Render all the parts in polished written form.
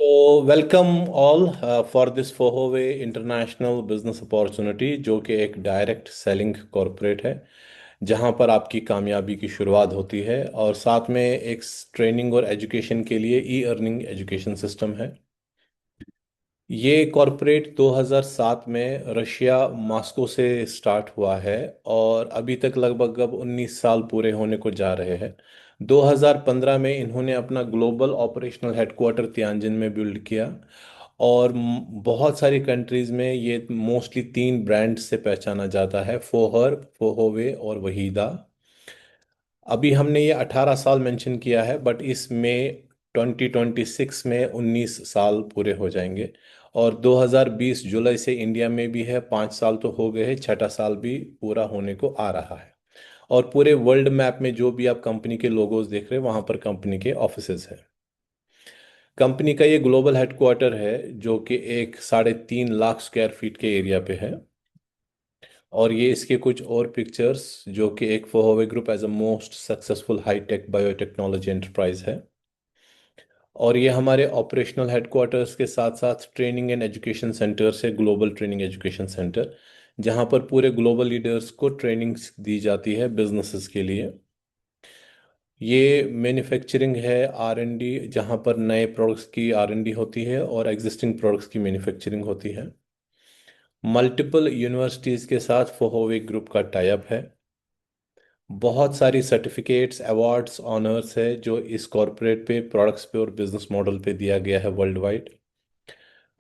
तो welcome all for this Fohow international business opportunity, जो कि एक डायरेक्ट सेलिंग कॉरपोरेट है जहां पर आपकी कामयाबी की शुरुआत होती है और साथ में एक ट्रेनिंग और एजुकेशन के लिए ई अर्निंग एजुकेशन सिस्टम है। ये कॉरपोरेट 2007 में रशिया मॉस्को से स्टार्ट हुआ है और अभी तक लगभग अब 19 साल पूरे होने को जा रहे हैं। 2015 में इन्होंने अपना ग्लोबल ऑपरेशनल हेडक्वार्टर तियानजिन में बिल्ड किया और बहुत सारी कंट्रीज में ये मोस्टली तीन ब्रांड से पहचाना जाता है: फोहर, फोहोवे और वहीदा। अभी हमने ये 18 साल मेंशन किया है, बट इसमें 2026 में 19 साल पूरे हो जाएंगे। और 2020 जुलाई से इंडिया में भी है, 5 साल तो हो गए हैं, छठा साल भी पूरा होने को आ रहा है। और पूरे वर्ल्ड मैप में जो भी आप कंपनी के लोगोस देख रहे हैं वहां पर कंपनी के ऑफिसेज हैं। कंपनी का ये ग्लोबल हेडक्वार्टर है जो कि एक 3.5 लाख स्क्वायर फीट के एरिया पे है। और ये इसके कुछ और पिक्चर्स, जो कि एक Fohow group as a most successful hitech biotechnology enterprise है। और ये हमारे ऑपरेशनल हेडक्वार्टर्स के साथ साथ ट्रेनिंग एंड एजुकेशन सेंटर से ग्लोबल ट्रेनिंग एजुकेशन सेंटर, जहाँ पर पूरे ग्लोबल लीडर्स को ट्रेनिंग दी जाती है बिजनेसेस के लिए। ये मैन्युफैक्चरिंग है, R&D, जहाँ पर नए प्रोडक्ट्स की R&D होती है और एग्जिस्टिंग प्रोडक्ट्स की मैन्युफैक्चरिंग होती है। मल्टीपल यूनिवर्सिटीज़ के साथ फोहोवे ग्रुप का टाई अप है। बहुत सारी सर्टिफिकेट्स, अवार्ड्स, ऑनर्स है जो इस कॉरपोरेट पे, प्रोडक्ट्स पे और बिजनेस मॉडल पे दिया गया है world wide.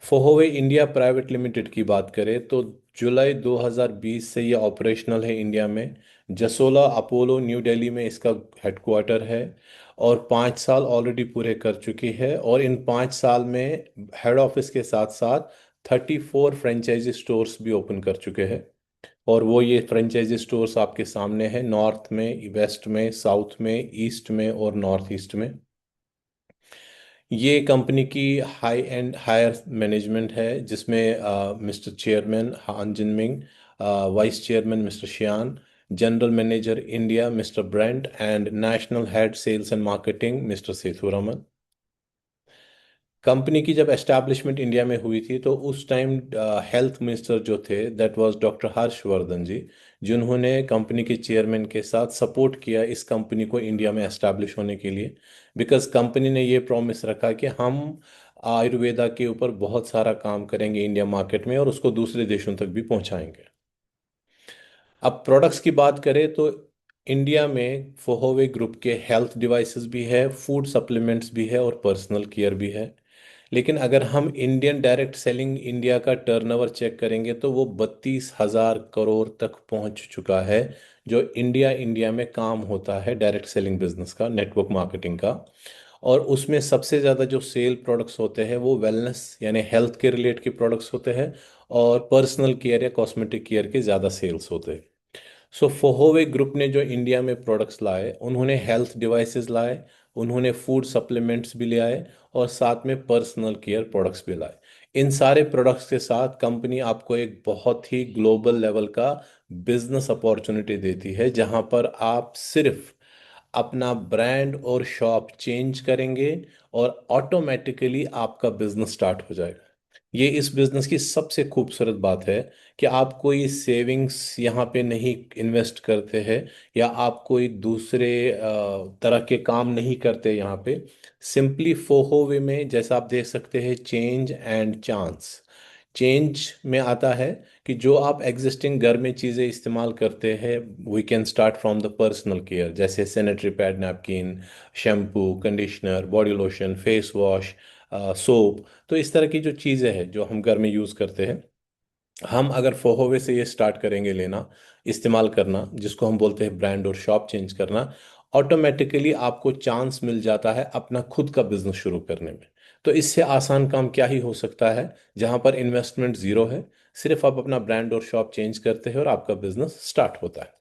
Fohow India private limited की बात करें तो जुलाई 2020 से ये ऑपरेशनल है इंडिया में। जसोला अपोलो न्यू दिल्ली में इसका हेडक्वार्टर है और 5 साल ऑलरेडी पूरे कर चुकी है। और इन 5 साल में हेड ऑफिस के साथ साथ 34 फ्रेंचाइजी स्टोर्स भी ओपन कर चुके हैं। और वो ये फ्रेंचाइजी स्टोर्स आपके सामने है: नॉर्थ में, वेस्ट में, साउथ में, ईस्ट में और नॉर्थ ईस्ट में। ये कंपनी की हाई एंड हायर मैनेजमेंट है, जिसमें mister chairman Han Jinming, vice chairman mister Xian, general manager India mister Brent and national head sales and marketing mister Sethuraman. Company की जब एस्टैब्लिशमेंट इंडिया में हुई थी तो उस टाइम हेल्थ मिनिस्टर जो थे दैट वाज डॉक्टर हर्षवर्धन जी, जिन्होंने कंपनी के चेयरमैन के साथ सपोर्ट किया इस कंपनी को इंडिया में एस्टैब्लिश होने के लिए। बिकॉज कंपनी ने ये प्रॉमिस रखा कि हम आयुर्वेदा के ऊपर बहुत सारा काम करेंगे इंडिया मार्केट में और उसको दूसरे देशों तक भी पहुंचाएंगे। अब प्रोडक्ट्स की बात करें तो इंडिया में फोहोवे ग्रुप के हेल्थ डिवाइसेस भी है, फूड सप्लीमेंट्स भी है और पर्सनल केयर भी है। लेकिन अगर हम इंडियन डायरेक्ट सेलिंग इंडिया का टर्नओवर चेक करेंगे तो वो 32,000 करोड़ तक पहुंच चुका है, जो इंडिया में काम होता है डायरेक्ट सेलिंग बिजनेस का, नेटवर्क मार्केटिंग का। और उसमें सबसे ज़्यादा जो सेल प्रोडक्ट्स होते हैं वो वेलनेस यानी हेल्थ के रिलेट के प्रोडक्ट्स होते हैं और पर्सनल केयर या कॉस्मेटिक केयर के ज़्यादा सेल्स होते हैं। सो फोहोवे ग्रुप ने जो इंडिया में प्रोडक्ट्स लाए, उन्होंने हेल्थ डिवाइसेस लाए, उन्होंने फूड सप्लीमेंट्स भी ले आए और साथ में पर्सनल केयर प्रोडक्ट्स भी लाए। इन सारे प्रोडक्ट्स के साथ कंपनी आपको एक बहुत ही ग्लोबल लेवल का बिजनेस अपॉर्चुनिटी देती है, जहां पर आप सिर्फ अपना ब्रांड और शॉप चेंज करेंगे और ऑटोमेटिकली आपका बिजनेस स्टार्ट हो जाएगा। ये इस बिजनेस की सबसे खूबसूरत बात है कि आप कोई सेविंग्स यहाँ पे नहीं इन्वेस्ट करते हैं या आप कोई दूसरे तरह के काम नहीं करते यहाँ पे। सिंपली फोहोवे में जैसा आप देख सकते हैं, चेंज एंड चांस। चेंज में आता है कि जो आप एग्जिस्टिंग घर में चीज़ें इस्तेमाल करते हैं, we can start from the personal care, जैसे sanitary pad, napkin, shampoo, conditioner, body lotion, face wash, soap. तो इस तरह की जो चीज़ें हैं जो हम घर में यूज़ करते हैं, हम अगर फोहोवे से ये स्टार्ट करेंगे लेना, इस्तेमाल करना, जिसको हम बोलते हैं ब्रांड और शॉप चेंज करना, ऑटोमेटिकली आपको चांस मिल जाता है अपना खुद का बिजनेस शुरू करने में। तो इससे आसान काम क्या ही हो सकता है, जहां पर इन्वेस्टमेंट जीरो है। सिर्फ आप अपना ब्रांड और शॉप चेंज करते हैं और आपका बिजनेस स्टार्ट होता है।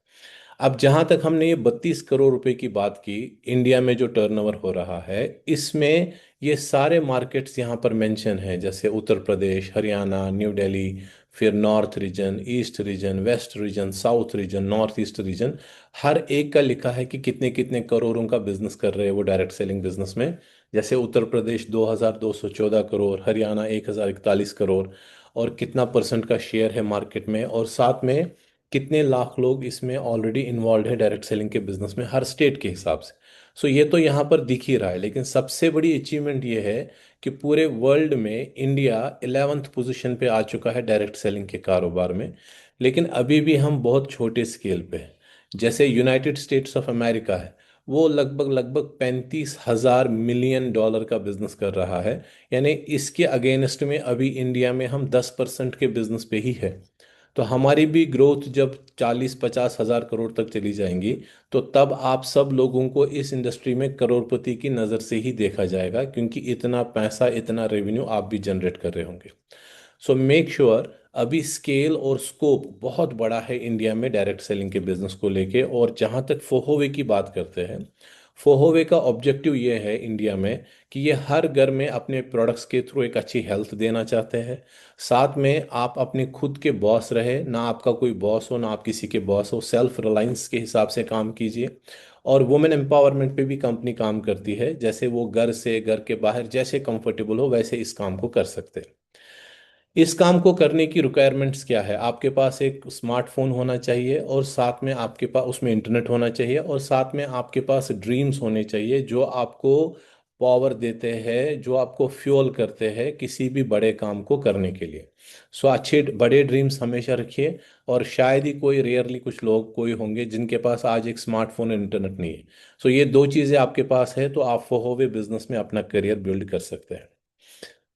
अब जहां तक हमने ये 32 करोड़ रुपए की बात की, इंडिया में जो टर्नओवर हो रहा है, इसमें ये सारे मार्केट्स यहाँ पर मेंशन हैं, जैसे उत्तर प्रदेश, हरियाणा, न्यू दिल्ली, फिर north region, east region, west region, south region, north east region, हर एक का लिखा है कि कितने कितने करोड़ों का बिजनेस कर रहे हैं वो डायरेक्ट सेलिंग बिजनेस में। जैसे उत्तर प्रदेश 2214 करोड़, हरियाणा 1041 करोड़, और कितना परसेंट का शेयर है मार्केट में, और साथ में कितने लाख लोग इसमें ऑलरेडी इन्वॉल्व है डायरेक्ट सेलिंग के बिजनेस में हर स्टेट के हिसाब से। सो ये तो यहाँ पर दिख ही रहा है, लेकिन सबसे बड़ी अचीवमेंट ये है कि पूरे वर्ल्ड में इंडिया 11th पोजीशन पे आ चुका है डायरेक्ट सेलिंग के कारोबार में। लेकिन अभी भी हम बहुत छोटे स्केल पे हैं। जैसे यूनाइटेड स्टेट्स ऑफ अमेरिका है, वो लगभग लगभग 35,000 मिलियन डॉलर का बिजनेस कर रहा है। यानी इसके अगेंस्ट में अभी इंडिया में हम 10% के बिजनेस पे ही है। तो हमारी भी ग्रोथ जब 40-50 हज़ार करोड़ तक चली जाएंगी, तो तब आप सब लोगों को इस इंडस्ट्री में करोड़पति की नज़र से ही देखा जाएगा, क्योंकि इतना पैसा, इतना रेवेन्यू आप भी जनरेट कर रहे होंगे। सो मेक श्योर, अभी स्केल और स्कोप बहुत बड़ा है इंडिया में डायरेक्ट सेलिंग के बिजनेस को लेके। और जहाँ तक फोहोवे की बात करते हैं, फोहोवे का ऑब्जेक्टिव ये है इंडिया में कि ये हर घर में अपने प्रोडक्ट्स के थ्रू एक अच्छी हेल्थ देना चाहते हैं। साथ में आप अपने खुद के बॉस रहे ना, आपका कोई बॉस हो ना आप किसी के बॉस हो, सेल्फ रिलायंस के हिसाब से काम कीजिए। और वुमेन एम्पावरमेंट पे भी कंपनी काम करती है, जैसे वो घर से, घर के बाहर जैसे कंफर्टेबल हो वैसे इस काम को कर सकते हैं। इस काम को करने की रिक्वायरमेंट्स क्या है? आपके पास एक स्मार्टफोन होना चाहिए, और साथ में आपके पास उसमें इंटरनेट होना चाहिए, और साथ में आपके पास ड्रीम्स होने चाहिए जो आपको पावर देते हैं, जो आपको फ्यूल करते हैं किसी भी बड़े काम को करने के लिए। सो अच्छे बड़े ड्रीम्स हमेशा रखिए। और शायद ही कोई, रेयरली कुछ लोग कोई होंगे जिनके पास आज एक स्मार्टफोन और इंटरनेट नहीं है। सो ये दो चीज़ें आपके पास है तो आप फोहोवे बिजनेस में अपना करियर बिल्ड कर सकते हैं।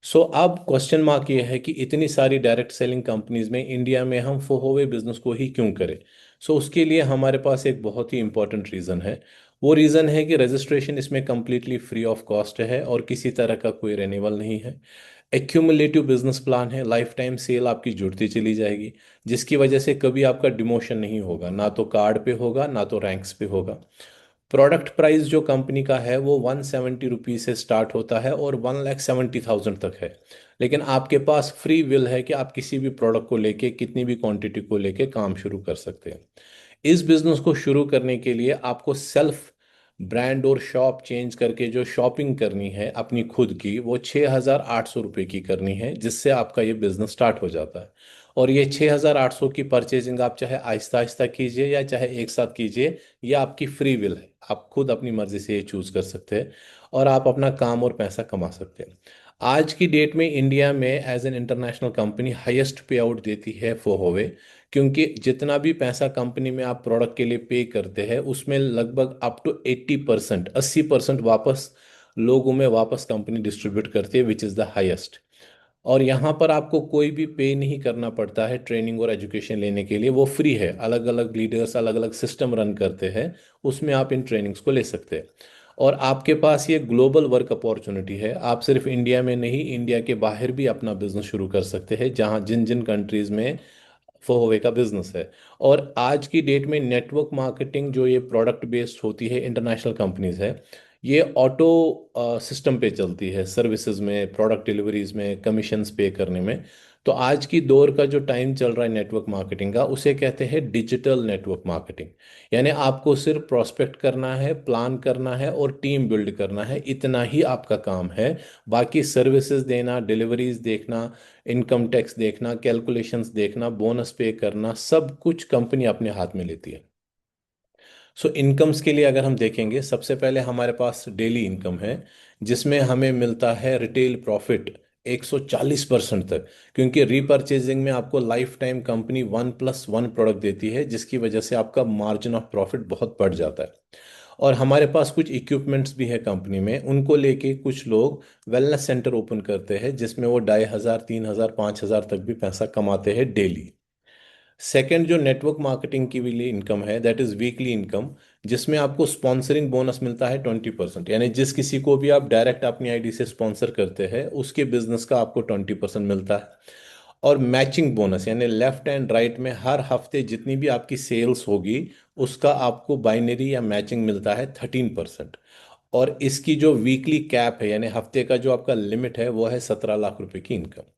सो अब क्वेश्चन मार्क ये है कि इतनी सारी डायरेक्ट सेलिंग कंपनीज में इंडिया में हम फोहोवे बिजनेस को ही क्यों करें? सो उसके लिए हमारे पास एक बहुत ही इंपॉर्टेंट रीज़न है। वो रीज़न है कि रजिस्ट्रेशन इसमें कम्प्लीटली फ्री ऑफ कॉस्ट है और किसी तरह का कोई रेन्यूअल नहीं है। एक्यूमुलेटिव बिजनेस प्लान है, लाइफ टाइम सेल आपकी जुड़ती चली जाएगी, जिसकी वजह से कभी आपका डिमोशन नहीं होगा, ना तो कार्ड पे होगा ना तो रैंक्स पे होगा। प्रोडक्ट प्राइस जो कंपनी का है वो 170 रुपीज से स्टार्ट होता है और 1,70,000 तक है। लेकिन आपके पास फ्री विल है कि आप किसी भी प्रोडक्ट को लेके, कितनी भी क्वांटिटी को लेके काम शुरू कर सकते हैं। इस बिजनेस को शुरू करने के लिए आपको सेल्फ ब्रांड और शॉप चेंज करके जो शॉपिंग करनी है अपनी खुद की, वो 6,800 रुपये की करनी है, जिससे आपका ये बिजनेस स्टार्ट हो जाता है। और ये 6,800 की परचेजिंग आप चाहे आहिस्ता आहिस्ता कीजिए या चाहे एक साथ कीजिए, ये आपकी फ्री विल है। आप खुद अपनी मर्जी से ये चूज कर सकते हैं, और आप अपना काम और पैसा कमा सकते हैं। आज की डेट में इंडिया में as an international company highest pay out देती है फोहोवे, क्योंकि जितना भी पैसा कंपनी में आप प्रोडक्ट के लिए पे करते हैं उसमें लगभग अप टू 80%, 80% वापस लोगों में वापस कंपनी डिस्ट्रीब्यूट करती है, विच इज़ द हाईएस्ट। और यहाँ पर आपको कोई भी पे नहीं करना पड़ता है ट्रेनिंग और एजुकेशन लेने के लिए, वो फ्री है। अलग अलग लीडर्स अलग अलग सिस्टम रन करते हैं, उसमें आप इन ट्रेनिंग्स को ले सकते हैं। और आपके पास ये ग्लोबल वर्क अपॉर्चुनिटी है, आप सिर्फ इंडिया में नहीं, इंडिया के बाहर भी अपना बिजनेस शुरू कर सकते हैं, जहाँ जिन जिन कंट्रीज में फोहवे का बिजनेस है। और आज की डेट में नेटवर्क मार्केटिंग जो ये प्रोडक्ट बेस्ड होती है, इंटरनेशनल कंपनीज है, ये ऑटो सिस्टम पे चलती है, सर्विसेज में, प्रोडक्ट डिलीवरीज में, कमीशंस पे करने में। तो आज की दौर का जो टाइम चल रहा है नेटवर्क मार्केटिंग का, उसे कहते हैं डिजिटल नेटवर्क मार्केटिंग। यानी आपको सिर्फ प्रोस्पेक्ट करना है, प्लान करना है और टीम बिल्ड करना है, इतना ही आपका काम है। बाकी सर्विसेज देना, डिलीवरीज देखना, इनकम टैक्स देखना, कैलकुलेशंस देखना, बोनस पे करना, सब कुछ कंपनी अपने हाथ में लेती है। सो इनकम्स के लिए अगर हम देखेंगे, सबसे पहले हमारे पास डेली इनकम है, जिसमें हमें मिलता है रिटेल प्रॉफिट 140% तक, क्योंकि रीपर्चेजिंग में आपको लाइफ टाइम कंपनी 1+1 प्रोडक्ट देती है, जिसकी वजह से आपका मार्जिन ऑफ प्रॉफिट बहुत बढ़ जाता है। और हमारे पास कुछ इक्विपमेंट्स भी है कंपनी में, उनको लेके कुछ लोग वेलनेस सेंटर ओपन करते हैं, जिसमें वो 2,500, 3,000, 5,000 तक भी पैसा कमाते हैं डेली। सेकंड जो नेटवर्क मार्केटिंग की भी लिए इनकम है, दैट इज वीकली इनकम, जिसमें आपको स्पॉन्सरिंग बोनस मिलता है 20%। यानी जिस किसी को भी आप डायरेक्ट अपनी आईडी से स्पॉन्सर करते हैं, उसके बिजनेस का आपको 20% मिलता है। और मैचिंग बोनस, यानी लेफ्ट एंड राइट में हर हफ्ते जितनी भी आपकी सेल्स होगी, उसका आपको बाइनरी या मैचिंग मिलता है 13%। और इसकी जो वीकली कैप है, यानी हफ्ते का जो आपका लिमिट है, वो है 17 लाख रुपए की इनकम।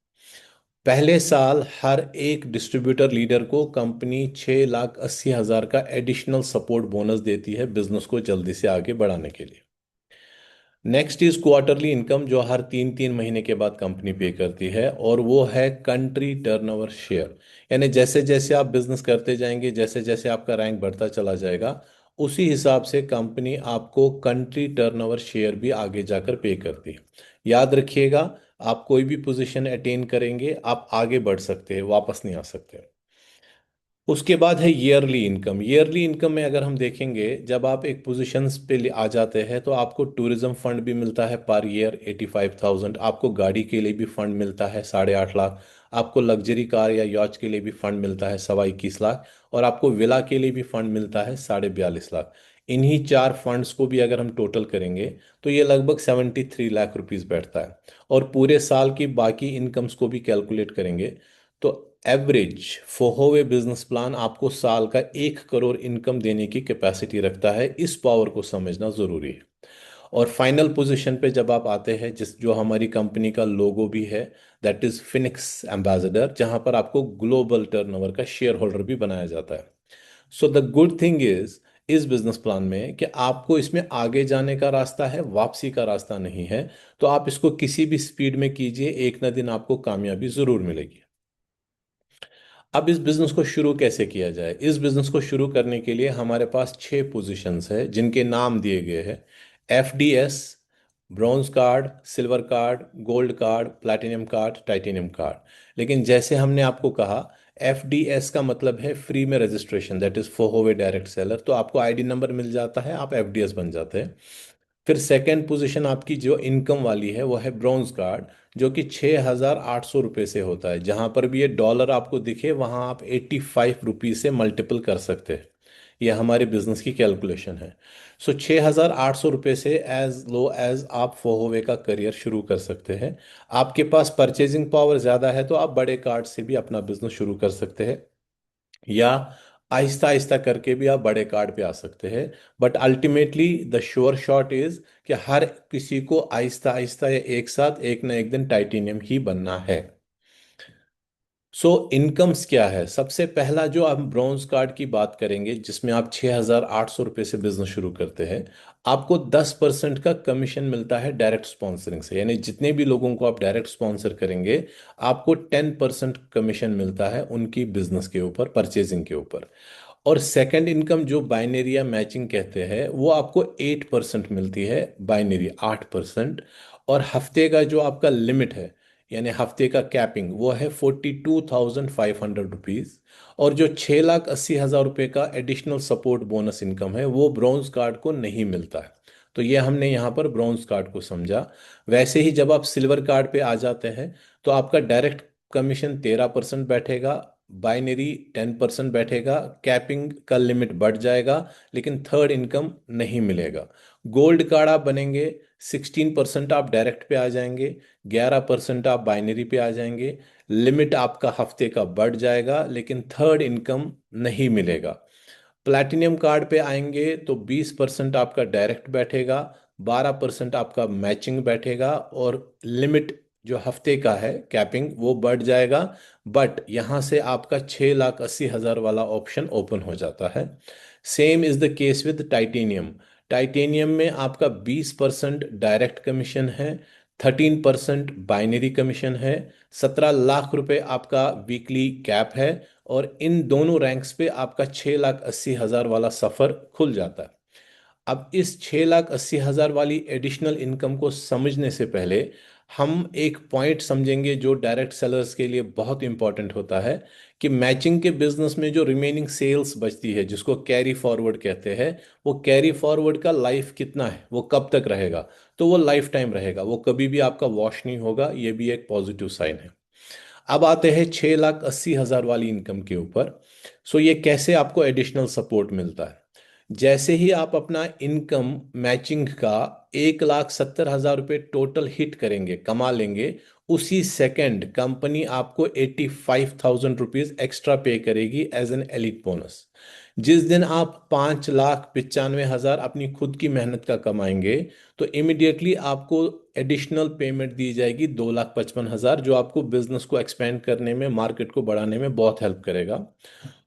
पहले साल हर एक डिस्ट्रीब्यूटर लीडर को कंपनी 6,80,000 का एडिशनल सपोर्ट बोनस देती है बिजनेस को जल्दी से आगे बढ़ाने के लिए। नेक्स्ट इज क्वार्टरली इनकम, जो हर 3-3 महीने के बाद कंपनी पे करती है, और वो है कंट्री टर्नओवर शेयर। यानी जैसे जैसे आप बिजनेस करते जाएंगे, जैसे जैसे आपका रैंक बढ़ता चला जाएगा, उसी हिसाब से कंपनी आपको कंट्री टर्नओवर शेयर भी आगे जाकर पे करती है। याद रखिएगा, आप कोई भी पोजीशन अटेन करेंगे, आप आगे बढ़ सकते हैं, वापस नहीं आ सकते। उसके बाद है ईयरली इनकम। ईयरली इनकम में अगर हम देखेंगे, जब आप एक पोजीशंस पे आ जाते हैं तो आपको टूरिज्म फंड भी मिलता है पर ईयर 85,000। आपको गाड़ी के लिए भी फंड मिलता है 8.5 लाख। आपको लग्जरी कार या यॉच के लिए भी फंड मिलता है 21.25 लाख। और आपको विला के लिए भी फंड मिलता है 42.5 लाख। इन्हीं चार फंड्स को भी अगर हम टोटल करेंगे तो ये लगभग 73 लाख रुपीस बैठता है। और पूरे साल की बाकी इनकम्स को भी कैलकुलेट करेंगे तो एवरेज फोहोवे बिजनेस प्लान आपको साल का 1 करोड़ इनकम देने की कैपेसिटी रखता है। इस पावर को समझना जरूरी है। और फाइनल पोजीशन पे जब आप आते हैं, जिस जो हमारी कंपनी का लोगो भी है, दैट इज फिनिक्स एम्बेसडर, जहां पर आपको ग्लोबल टर्नओवर का शेयर होल्डर भी बनाया जाता है। So the good thing is इस बिजनेस प्लान में कि आपको इसमें आगे जाने का रास्ता है, वापसी का रास्ता नहीं है। तो आप इसको किसी भी स्पीड में कीजिए, एक ना दिन आपको कामयाबी जरूर मिलेगी। अब इस बिजनेस को शुरू कैसे किया जाए? इस बिजनेस को शुरू करने के लिए हमारे पास 6 पोजीशंस है जिनके नाम दिए गए हैं। FDS, bronze card, silver card, gold card, platinum card, titanium card. लेकिन जैसे हमने आपको कहा, FDS का मतलब है फ्री में registration, that is Fohow direct seller. तो आपको ID नंबर मिल जाता है, आप FDS बन जाते हैं। फिर सेकेंड पोजीशन आपकी जो इनकम वाली है वो है ब्रॉन्ज कार्ड, जो कि 6,800 रुपये से होता है। जहां पर भी ये डॉलर आपको दिखे वहां आप 85 रुपीज से मल्टीपल कर सकते हैं। ये हमारे बिजनेस की कैलकुलेशन है। सो 6,800 रुपये से एज लो एज आप फोहोवे का करियर शुरू कर सकते हैं। आपके पास परचेजिंग पावर ज़्यादा है तो आप बड़े कार्ड से भी अपना बिजनेस शुरू कर सकते हैं, या आहिस्ता आहिस्ता करके भी आप बड़े कार्ड पे आ सकते हैं। But ultimately the sure shot is कि हर किसी को आहिस्ता आहिस्ता या एक साथ एक ना एक दिन टाइटेनियम ही बनना है। सो इनकम्स क्या है? सबसे पहला जो हम ब्रॉन्ज कार्ड की बात करेंगे, जिसमें आप 6,800 रुपये से बिजनेस शुरू करते हैं, आपको 10% का कमीशन मिलता है डायरेक्ट स्पॉन्सरिंग से। यानी जितने भी लोगों को आप डायरेक्ट स्पॉन्सर करेंगे, आपको 10% कमीशन मिलता है उनकी बिजनेस के ऊपर, परचेजिंग के ऊपर। और सेकंड इनकम जो बाइनरी या मैचिंग कहते हैं, वो आपको 8% मिलती है, बाइनरी 8%। और हफ्ते का जो आपका लिमिट है, यानी हफ्ते का कैपिंग, वो है 42,500 रुपीज। और जो 6,80,000 रुपये का एडिशनल सपोर्ट बोनस इनकम है, वो ब्रॉन्ज कार्ड को नहीं मिलता है। तो ये हमने यहाँ पर ब्रॉन्ज कार्ड को समझा। वैसे ही जब आप सिल्वर कार्ड पे आ जाते हैं तो आपका डायरेक्ट कमीशन 13% बैठेगा, बाइनरी 10% बैठेगा, कैपिंग का लिमिट बढ़ जाएगा, लेकिन थर्ड इनकम नहीं मिलेगा। गोल्ड कार्ड आप बनेंगे, 16% आप डायरेक्ट पे आ जाएंगे, 11% आप बाइनरी पे आ जाएंगे। लिमिट आपका हफ्ते का बढ़ जाएगा, लेकिन थर्ड इनकम नहीं मिलेगा। प्लैटिनम कार्ड पे आएंगे तो 20% आपका डायरेक्ट बैठेगा, 12% आपका मैचिंग बैठेगा, और लिमिट जो हफ्ते का है कैपिंग, वो बढ़ जाएगा। बट यहाँ से आपका 6,80,000 वाला ऑप्शन ओपन हो जाता है। Same is the case with titanium. Titanium में आपका 20% डायरेक्ट कमीशन है, 13% बाइनरी कमीशन है, 17 लाख रुपए आपका वीकली कैप है। और इन दोनों रैंक्स पे आपका 6,80,000 वाला सफर खुल जाता है। अब इस 6,80,000 वाली एडिशनल इनकम को समझने से पहले हम एक पॉइंट समझेंगे जो डायरेक्ट सेलर्स के लिए बहुत इंपॉर्टेंट होता है, कि मैचिंग के बिजनेस में जो रिमेनिंग सेल्स बचती है, जिसको कैरी फॉरवर्ड कहते हैं, वो कैरी फॉरवर्ड का लाइफ कितना है, वो कब तक रहेगा? तो वो लाइफ टाइम रहेगा, वो कभी भी आपका वॉश नहीं होगा। ये भी एक पॉजिटिव साइन है। अब आते हैं 6,80,000 वाली इनकम के ऊपर। सो ये कैसे आपको एडिशनल सपोर्ट मिलता है? जैसे ही आप अपना इनकम मैचिंग का 1,70,000 रुपये टोटल हिट करेंगे, कमा लेंगे, उसी सेकंड कंपनी आपको 85,000 रुपीज एक्स्ट्रा पे करेगी एज एन एलिट बोनस। जिस दिन आप 5,95,हजार अपनी खुद की मेहनत का कमाएंगे, तो इमिडिएटली आपको एडिशनल पेमेंट दी जाएगी 2,55,000, जो आपको बिजनेस को एक्सपेंड करने में, मार्केट को बढ़ाने में बहुत हेल्प करेगा।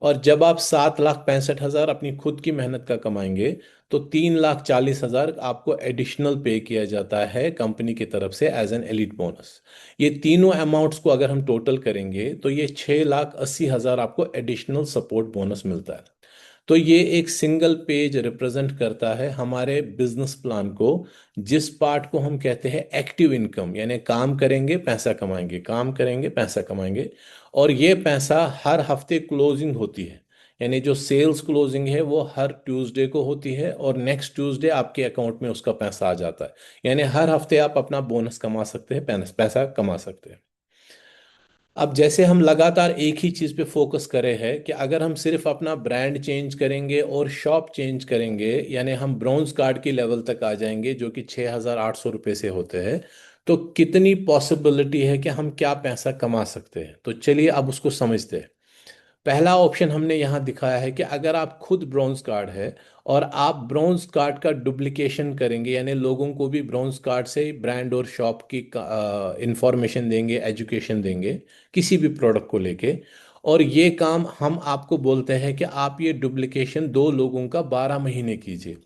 और जब आप 7,65,000 अपनी खुद की मेहनत का कमाएंगे, तो 3,40,000 आपको एडिशनल पे किया जाता है कंपनी की तरफ से एज एन एलिट बोनस। ये तीनों अमाउंट्स को अगर हम टोटल करेंगे, तो ये 6,80,000 आपको एडिशनल सपोर्ट बोनस मिलता है। तो ये एक सिंगल पेज रिप्रेजेंट करता है हमारे बिजनेस प्लान को, जिस पार्ट को हम कहते हैं एक्टिव इनकम, यानी काम करेंगे पैसा कमाएंगे, काम करेंगे पैसा कमाएंगे। और ये पैसा हर हफ्ते क्लोजिंग होती है, यानी जो सेल्स क्लोजिंग है वो हर ट्यूसडे को होती है, और नेक्स्ट ट्यूसडे आपके अकाउंट में उसका पैसा आ जाता है। यानी हर हफ्ते आप अपना बोनस कमा सकते हैं, पैसा कमा सकते हैं। अब जैसे हम लगातार एक ही चीज पे फोकस करे हैं कि अगर हम सिर्फ अपना ब्रांड चेंज करेंगे और शॉप चेंज करेंगे, यानी हम ब्रॉन्ज कार्ड के लेवल तक आ जाएंगे जो कि 6,800 रुपये से होते हैं, तो कितनी पॉसिबिलिटी है कि हम क्या पैसा कमा सकते हैं। तो चलिए अब उसको समझते हैं। पहला ऑप्शन हमने यहाँ दिखाया है कि अगर आप खुद ब्रॉन्ज कार्ड है और आप ब्रॉन्ज कार्ड का डुप्लीकेशन करेंगे, यानी लोगों को भी ब्रॉन्ज कार्ड से ब्रांड और शॉप की इंफॉर्मेशन देंगे, एजुकेशन देंगे किसी भी प्रोडक्ट को लेके, और ये काम हम आपको बोलते हैं कि आप ये डुप्लीकेशन 2 लोगों का 12 महीने कीजिए।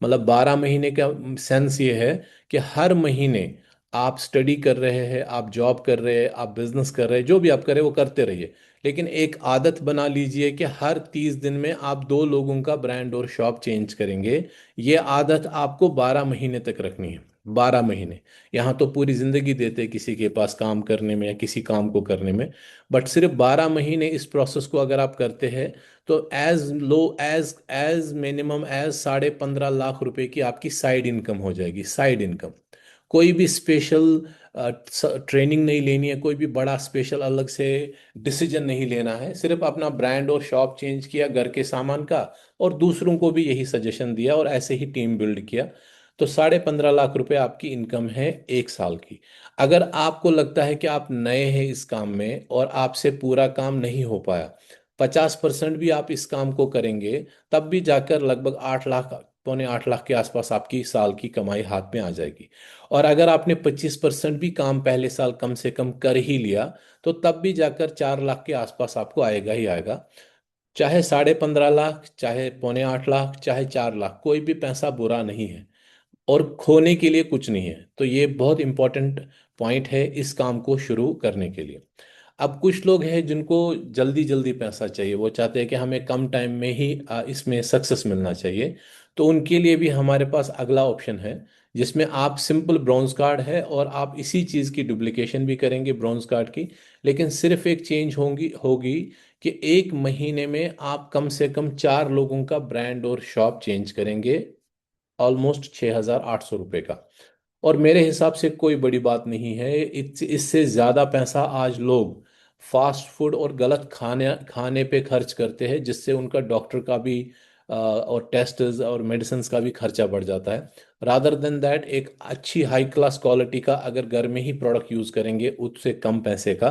मतलब 12 महीने का सेंस ये है कि हर महीने आप स्टडी कर रहे हैं, आप जॉब कर रहे हैं, आप बिजनेस कर रहे हैं, जो भी आप कर रहे हैं वो करते रहिए। लेकिन एक आदत बना लीजिए कि हर 30 दिन में आप 2 लोगों का ब्रांड और शॉप चेंज करेंगे। ये आदत आपको 12 महीने तक रखनी है। 12 महीने, यहाँ तो पूरी जिंदगी देते हैं किसी के पास काम करने में या किसी काम को करने में, बट सिर्फ 12 महीने इस प्रोसेस को अगर आप करते हैं, तो as low as as minimum as 15.5 lakh रुपए की आपकी साइड इनकम हो जाएगी। साइड इनकम, कोई भी स्पेशल ट्रेनिंग नहीं लेनी है, कोई भी बड़ा स्पेशल अलग से डिसीजन नहीं लेना है, सिर्फ अपना ब्रांड और शॉप चेंज किया घर के सामान का, और दूसरों को भी यही सजेशन दिया और ऐसे ही टीम बिल्ड किया, तो 15.5 लाख रुपए आपकी इनकम है 1 साल की। अगर आपको लगता है कि आप नए हैं इस काम में और आपसे पूरा काम नहीं हो पाया, 50% भी आप इस काम को करेंगे, तब भी जाकर लगभग 8 लाख, पौने 8 लाख के आसपास आपकी साल की कमाई हाथ में आ जाएगी। और अगर आपने 25% भी काम पहले साल कम से कम कर ही लिया, तो तब भी जाकर 4 लाख के आसपास आपको आएगा ही आएगा। चाहे 15.5 लाख, चाहे पौने 8 लाख, चाहे 4 लाख, कोई भी पैसा बुरा नहीं है और खोने के लिए कुछ नहीं है। तो ये बहुत इंपॉर्टेंट पॉइंट है इस काम को शुरू करने के लिए। अब कुछ लोग हैं जिनको जल्दी जल्दी पैसा चाहिए, वो चाहते हैं कि हमें कम टाइम में ही इसमें सक्सेस मिलना चाहिए। तो उनके लिए भी हमारे पास अगला ऑप्शन है, जिसमें आप सिंपल ब्रॉन्ज कार्ड है और आप इसी चीज़ की डुप्लीकेशन भी करेंगे ब्रॉन्ज कार्ड की, लेकिन सिर्फ एक चेंज होगी होगी कि 1 महीने में आप कम से कम 4 लोगों का ब्रांड और शॉप चेंज करेंगे, ऑलमोस्ट 6,800 रुपये का। और मेरे हिसाब से कोई बड़ी बात नहीं है। इससे ज़्यादा पैसा आज लोग फास्ट फूड और गलत खाने खाने पे खर्च करते हैं, जिससे उनका डॉक्टर का भी और टेस्ट और मेडिसिन का भी खर्चा बढ़ जाता है। रादर देन दैट, एक अच्छी हाई क्लास क्वालिटी का अगर घर में ही प्रोडक्ट यूज़ करेंगे उससे कम पैसे का,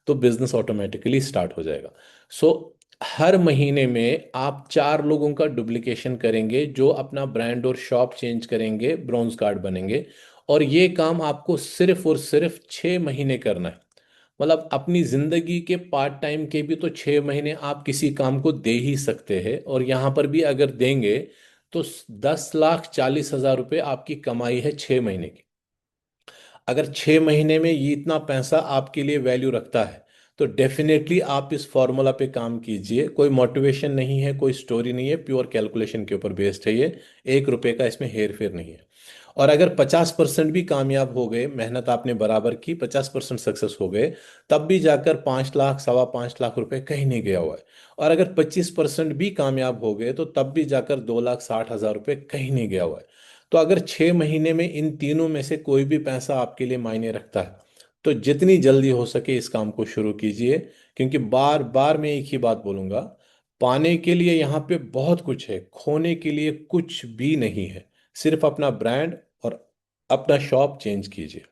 तो बिजनेस ऑटोमेटिकली स्टार्ट हो जाएगा। सो हर महीने में आप 4 लोगों का डुप्लीकेशन करेंगे जो अपना ब्रांड और शॉप चेंज करेंगे, ब्रॉन्ज कार्ड बनेंगे। और ये काम आपको सिर्फ और सिर्फ 6 महीने करना है। मतलब अपनी जिंदगी के पार्ट टाइम के भी तो 6 महीने आप किसी काम को दे ही सकते हैं, और यहाँ पर भी अगर देंगे, तो 10,40,000 रुपये आपकी कमाई है 6 महीने की। अगर 6 महीने में ये इतना पैसा आपके लिए वैल्यू रखता है, तो डेफिनेटली आप इस फॉर्मूला पे काम कीजिए। कोई मोटिवेशन नहीं है, कोई स्टोरी नहीं है, प्योर कैलकुलेशन के ऊपर बेस्ड है ये। 1 रुपए का इसमें हेर फेर नहीं है। और अगर 50% भी कामयाब हो गए, मेहनत आपने बराबर की, 50% सक्सेस हो गए, तब भी जाकर 5 लाख, 5.25 लाख रुपए कहीं नहीं गया हुआ है। और अगर 25% भी कामयाब हो गए, तो तब भी जाकर 2,60,000 रुपये कहीं नहीं गया हुआ है। तो अगर 6 महीने में इन तीनों में से कोई भी पैसा आपके लिए मायने रखता है, तो जितनी जल्दी हो सके इस काम को शुरू कीजिए। क्योंकि बार बार मैं एक ही बात बोलूंगा, पाने के लिए यहाँ पे बहुत कुछ है, खोने के लिए कुछ भी नहीं है। सिर्फ अपना ब्रांड और अपना शॉप चेंज कीजिए।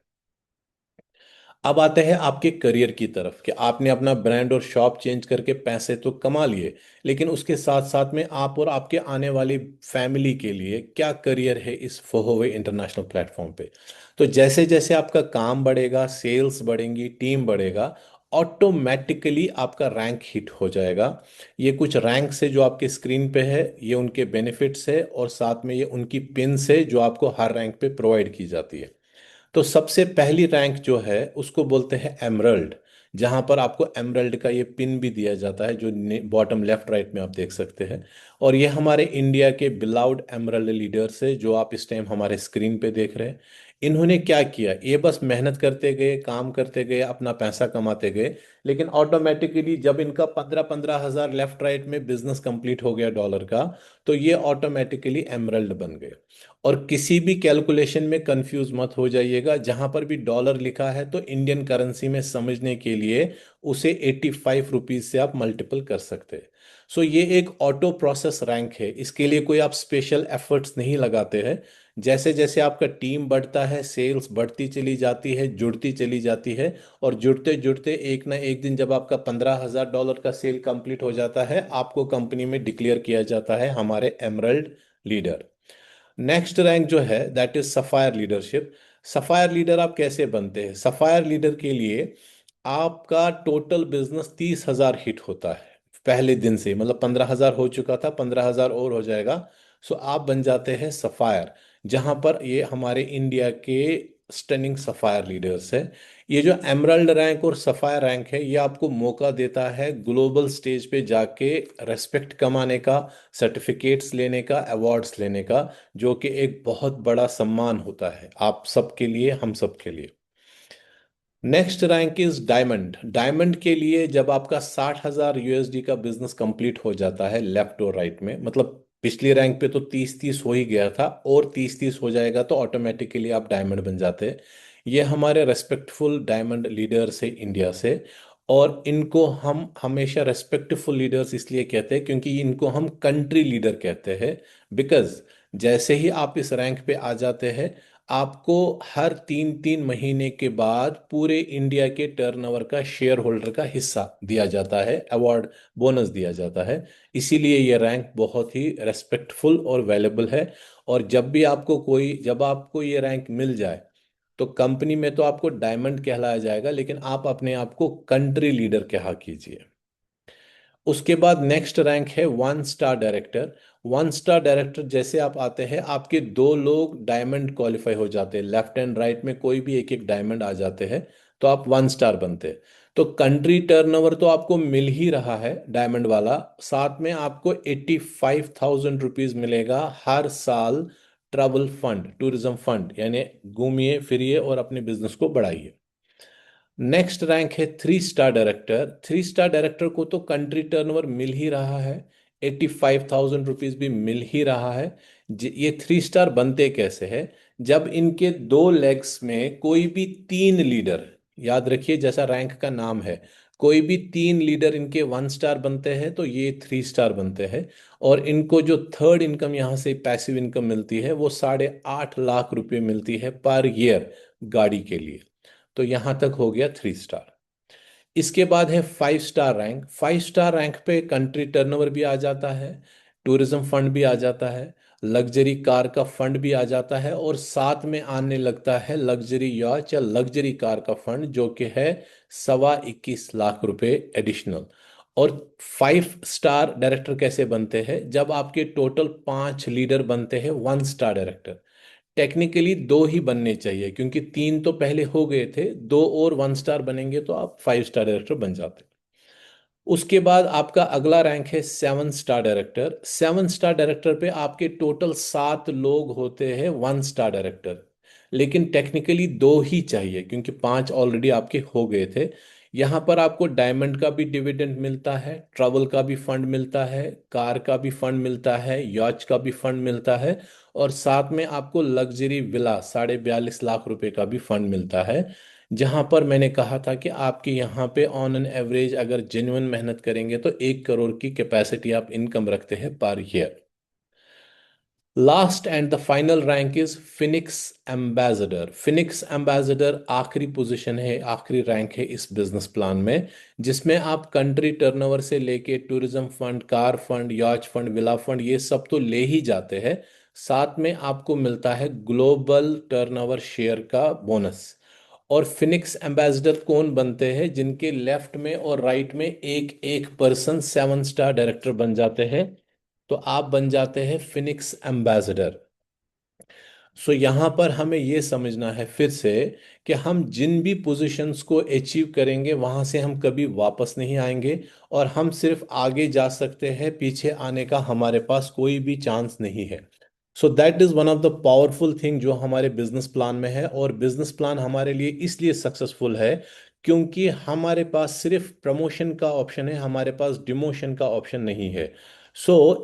अब आते हैं आपके करियर की तरफ कि आपने अपना ब्रांड और शॉप चेंज करके पैसे तो कमा लिए, लेकिन उसके साथ साथ में आप और आपके आने वाली फैमिली के लिए क्या करियर है इस फोहोवे इंटरनेशनल प्लेटफॉर्म पे। तो जैसे जैसे आपका काम बढ़ेगा, सेल्स बढ़ेंगी, टीम बढ़ेगा, ऑटोमेटिकली आपका रैंक हिट हो जाएगा। ये कुछ रैंक्स है जो आपके स्क्रीन पे है, ये उनके बेनिफिट्स है और साथ में ये उनकी पिन्स है जो आपको हर रैंक पे प्रोवाइड की जाती है। तो सबसे पहली रैंक जो है उसको बोलते हैं एमरल्ड, जहां पर आपको एमरल्ड का ये पिन भी दिया जाता है जो बॉटम लेफ्ट राइट में आप देख सकते हैं। और ये हमारे इंडिया के बिलाउड एमरल्ड लीडर्स है जो आप इस टाइम हमारे स्क्रीन पे देख रहे हैं। इन्होंने क्या किया, ये बस मेहनत करते गए, काम करते गए, अपना पैसा कमाते गए, लेकिन ऑटोमेटिकली जब इनका 15-15 हज़ार लेफ्ट राइट में बिजनेस कंप्लीट हो गया डॉलर का, तो ये ऑटोमेटिकली एमरल्ड बन गए। और किसी भी कैलकुलेशन में कंफ्यूज मत हो जाइएगा, जहां पर भी डॉलर लिखा है तो इंडियन करेंसी में समझने के लिए उसे 85 रुपीज से आप मल्टीपल कर सकते हैं। सो ये एक ऑटो प्रोसेस रैंक है, इसके लिए कोई आप स्पेशल एफर्ट्स नहीं लगाते हैं। जैसे जैसे आपका टीम बढ़ता है, सेल्स बढ़ती चली जाती है, जुड़ती चली जाती है, और जुड़ते जुड़ते एक ना एक दिन जब आपका $15,000 का सेल कंप्लीट हो जाता है, आपको कंपनी में डिक्लेयर किया जाता है हमारे एमरल्ड लीडर। नेक्स्ट रैंक जो है that is sapphire leadership. Sapphire leader आप कैसे बनते हैं? सफायर लीडर के लिए आपका टोटल बिजनेस 30,000 हिट होता है पहले दिन से, मतलब 15,000 हो चुका था, 15,000 और हो जाएगा। सो आप बन जाते हैं सफायर, जहां पर ये हमारे इंडिया के स्टनिंग सफायर लीडर्स है। ये जो एमरल्ड रैंक और सफायर रैंक है, ये आपको मौका देता है ग्लोबल स्टेज पे जाके रेस्पेक्ट कमाने का, सर्टिफिकेट्स लेने का, अवार्ड्स लेने का, जो कि एक बहुत बड़ा सम्मान होता है आप सबके लिए, हम सबके लिए। Next rank is diamond. Diamond के लिए जब आपका 60,000 USD का बिजनेस कंप्लीट हो जाता है लेफ्ट और राइट में, मतलब पिछली रैंक पे तो 30-30 हो ही गया था, और 30-30 हो जाएगा तो ऑटोमेटिकली आप डायमंड बन जाते हैं। ये हमारे रेस्पेक्टफुल डायमंड लीडर्स है इंडिया से। और इनको हम हमेशा रेस्पेक्टफुल लीडर्स इसलिए कहते हैं क्योंकि इनको हम कंट्री लीडर कहते हैं। बिकॉज जैसे ही आप इस रैंक पे आ जाते हैं, आपको हर 3-3 महीने के बाद पूरे इंडिया के टर्नओवर का शेयर होल्डर का हिस्सा दिया जाता है, अवार्ड, बोनस दिया जाता है। इसीलिए ये रैंक बहुत ही रेस्पेक्टफुल और वैल्यूबल है। और जब आपको ये रैंक मिल जाए, तो कंपनी में तो आपको डायमंड कहलाया जाएगा, लेकिन आप अपने आप को कंट्री लीडर कहा कीजिए। उसके बाद नेक्स्ट रैंक है 1 स्टार डायरेक्टर। 1 स्टार डायरेक्टर जैसे आप आते हैं, आपके 2 लोग डायमंड क्वालिफाई हो जाते हैं, लेफ्ट एंड राइट में कोई भी एक एक डायमंड आ जाते हैं, तो आप 1 स्टार बनते हैं। तो कंट्री टर्नओवर तो आपको मिल ही रहा है डायमंड वाला, साथ में आपको 85,000 रुपीज मिलेगा हर साल। ट्रैवल फंड, टूरिज्म फंड, यानी घूमिए फिरिए और अपने बिजनेस को बढ़ाइए। नेक्स्ट रैंक है 3 स्टार डायरेक्टर। 3 स्टार डायरेक्टर को तो कंट्री टर्नओवर मिल ही रहा है, 85,000 रुपीज भी मिल ही रहा है। ये 3 स्टार बनते कैसे हैं? जब इनके 2 लेग्स में कोई भी 3 लीडर, याद रखिए जैसा रैंक का नाम है, कोई भी 3 लीडर इनके 1 स्टार बनते हैं तो ये 3 स्टार बनते हैं। और इनको जो थर्ड इनकम यहाँ से पैसिव इनकम मिलती है वो 8.5 लाख रुपए मिलती है पर ईयर गाड़ी के लिए। तो यहां तक हो गया 3 स्टार। इसके बाद है 5 स्टार रैंक। 5 स्टार रैंक पे कंट्री टर्नओवर भी आ जाता है, टूरिज्म फंड भी आ जाता है, लग्जरी कार का फंड भी आ जाता है, और साथ में आने लगता है लग्जरी यॉच या लग्जरी कार का फंड जो कि है 21.25 लाख रुपए एडिशनल। और 5 स्टार डायरेक्टर कैसे बनते हैं? जब आपके टोटल 5 लीडर बनते हैं 1 स्टार डायरेक्टर। टेक्निकली 2 ही बनने चाहिए क्योंकि 3 तो पहले हो गए थे, 2 और 1 स्टार बनेंगे तो आप 5 स्टार डायरेक्टर बन जाते। उसके बाद आपका अगला रैंक है 7 स्टार डायरेक्टर। 7 स्टार डायरेक्टर पे आपके टोटल 7 लोग होते हैं 1 स्टार डायरेक्टर, लेकिन टेक्निकली 2 ही चाहिए क्योंकि 5 ऑलरेडी आपके हो गए थे। यहाँ पर आपको डायमंड का भी डिविडेंड मिलता है, ट्रैवल का भी फंड मिलता है, कार का भी फंड मिलता है, यॉच का भी फंड मिलता है, और साथ में आपको लग्जरी विला 42.5 लाख रुपए का भी फंड मिलता है। जहां पर मैंने कहा था कि आपके यहाँ पे ऑन एन एवरेज अगर जेन्युइन मेहनत करेंगे तो 1 करोड़ की कैपेसिटी आप इनकम रखते हैं per year. Last and the final rank is Phoenix ambassador. Phoenix ambassador आखिरी पोजीशन है, आखिरी रैंक है इस बिजनेस प्लान में, जिसमें आप कंट्री टर्नओवर से लेके टूरिज्म फंड, कार फंड, याच फंड, विला फंड, ये सब तो ले ही जाते हैं। साथ में आपको मिलता है ग्लोबल टर्नओवर शेयर का बोनस। और फिनिक्स एम्बेसडर कौन बनते हैं? जिनके लेफ्ट में और राइट में एक एक पर्सन 7 स्टार डायरेक्टर बन जाते हैं, तो आप बन जाते हैं फिनिक्स एम्बेसडर। सो यहाँ पर हमें ये समझना है फिर से कि हम जिन भी पोजीशंस को अचीव करेंगे वहां से हम कभी वापस नहीं आएंगे, और हम सिर्फ आगे जा सकते हैं, पीछे आने का हमारे पास कोई भी चांस नहीं है। So that is one of the powerful thing जो हमारे बिजनेस प्लान में है। और बिजनेस प्लान हमारे लिए इसलिए सक्सेसफुल है क्योंकि हमारे पास सिर्फ प्रमोशन का ऑप्शन है, हमारे पास डिमोशन का ऑप्शन नहीं है।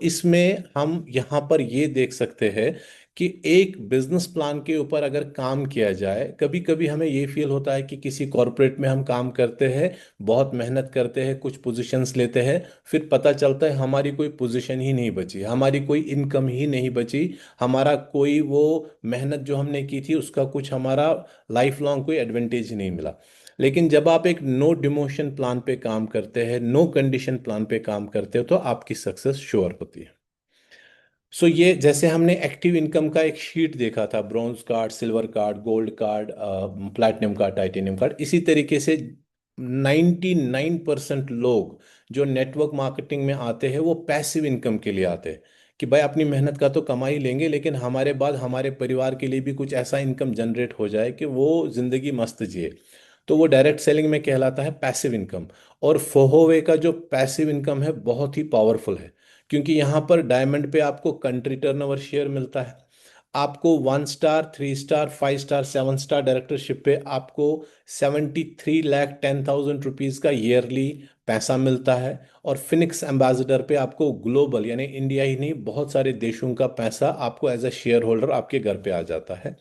इसमें हम यहाँ पर ये देख सकते हैं कि एक बिजनेस प्लान के ऊपर अगर काम किया जाए, कभी कभी हमें ये फील होता है कि किसी कॉरपोरेट में हम काम करते हैं, बहुत मेहनत करते हैं, कुछ पोजीशंस लेते हैं, फिर पता चलता है हमारी कोई पोजीशन ही नहीं बची, हमारी कोई इनकम ही नहीं बची, हमारा कोई वो मेहनत जो हमने की थी उसका कुछ हमारा लाइफ लॉन्ग कोई एडवांटेज ही नहीं मिला। लेकिन जब आप एक नो डिमोशन प्लान पे काम करते हैं, नो कंडीशन प्लान पे काम करते हो, तो आपकी सक्सेस श्योर होती है। ये जैसे हमने एक्टिव इनकम का एक शीट देखा था, bronze card, silver card, gold card, platinum card, titanium card, इसी तरीके से 99% लोग जो नेटवर्क मार्केटिंग में आते हैं वो पैसिव इनकम के लिए आते हैं, कि भाई अपनी मेहनत का तो कमा ही लेंगे, लेकिन हमारे बाद हमारे परिवार के लिए भी कुछ ऐसा इनकम जनरेट हो जाए कि वो जिंदगी मस्त जिए। तो वो डायरेक्ट सेलिंग में कहलाता है पैसिव इनकम। और फोहोवे का जो पैसिव इनकम है बहुत ही पावरफुल है, क्योंकि यहाँ पर डायमंड पे आपको कंट्री टर्नओवर शेयर मिलता है, आपको 1 star, 3 star, 5 star, 7 star directorship पे आपको 73,10,000 रुपीज का ईयरली पैसा मिलता है। और फिनिक्स एम्बेसडर पे आपको ग्लोबल यानी इंडिया ही नहीं बहुत सारे देशों का पैसा आपको एज अ शेयर होल्डर आपके घर पे आ जाता है।